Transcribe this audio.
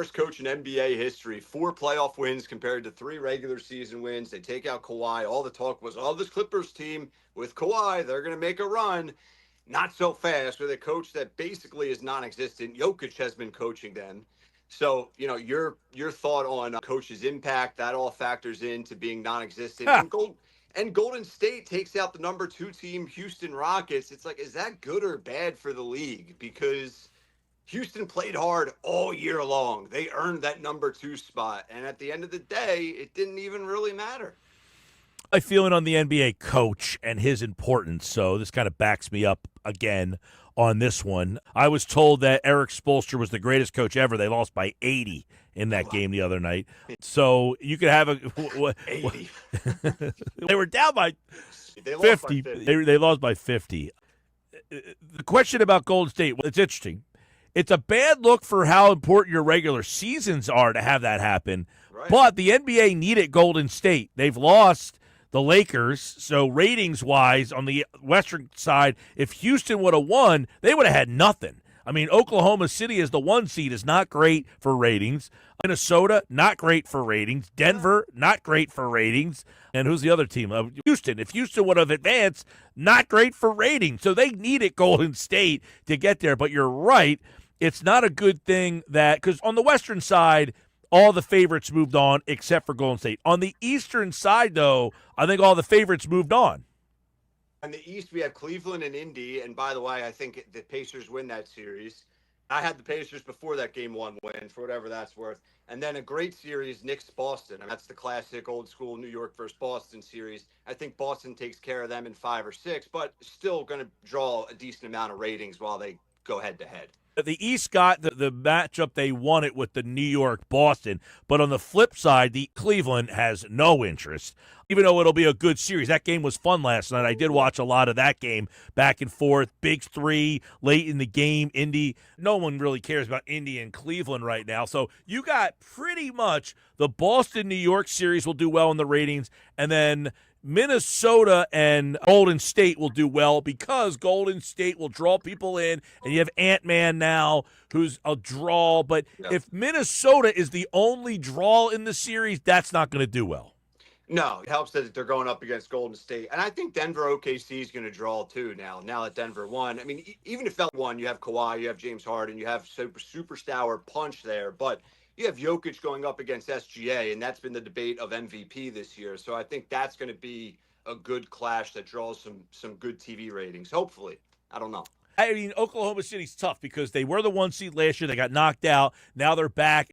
worst coach in NBA history. 4 playoff wins compared to 3 regular season wins. They take out Kawhi. All the talk was, oh, this Clippers team with Kawhi, they're going to make a run. Not so fast with a coach that basically is non-existent. Jokic has been coaching them. So, your thought on coach's impact, that all factors into being non-existent. And Golden State takes out the number 2 team, Houston Rockets. It's like, is that good or bad for the league? Because Houston played hard all year long. They earned that number 2 spot. And at the end of the day, it didn't even really matter. My feeling on the NBA coach and his importance, so this kind of backs me up again on this one. I was told that Eric Spoelstra was the greatest coach ever. They lost by 80 in that game the other night. So you could have 80. They were down by They 50. They lost by 50. The question about Golden State, it's interesting. It's a bad look for how important your regular seasons are to have that happen. Right. But the NBA needed Golden State. They've lost the Lakers, so ratings-wise on the Western side, if Houston would have won, they would have had nothing. I mean, Oklahoma City as the 1 seed is not great for ratings. Minnesota, not great for ratings. Denver, not great for ratings. And who's the other team? Houston. If Houston would have advanced, not great for ratings. So they needed Golden State to get there. But you're right, it's not a good thing that – because on the Western side – all the favorites moved on except for Golden State. On the Eastern side, though, I think all the favorites moved on. In the East, we have Cleveland and Indy. And by the way, I think the Pacers win that series. I had the Pacers before that game 1 win, for whatever that's worth. And then a great series, Knicks-Boston. I mean, that's the classic old-school New York versus Boston series. I think Boston takes care of them in 5 or 6, but still going to draw a decent amount of ratings while they go head-to-head. The East got the matchup they wanted with the New York-Boston, but on the flip side, the Cleveland has no interest, even though it'll be a good series. That game was fun last night. I did watch a lot of that game back and forth. Big 3 late in the game. Indy, no one really cares about Indy and Cleveland right now. So you got pretty much the Boston-New York series will do well in the ratings, and then Minnesota and Golden State will do well because Golden State will draw people in, and you have Ant-Man now who's a draw. But if Minnesota is the only draw in the series, that's not going to do well. No, it helps that they're going up against Golden State. And I think Denver OKC is going to draw too now that Denver won. I mean, even if that won, you have Kawhi, you have James Harden, you have superstar punch there. But you have Jokic going up against SGA, and that's been the debate of MVP this year. So I think that's going to be a good clash that draws some good TV ratings, hopefully. I don't know. I mean, Oklahoma City's tough because they were the 1 seed last year. They got knocked out. Now they're back.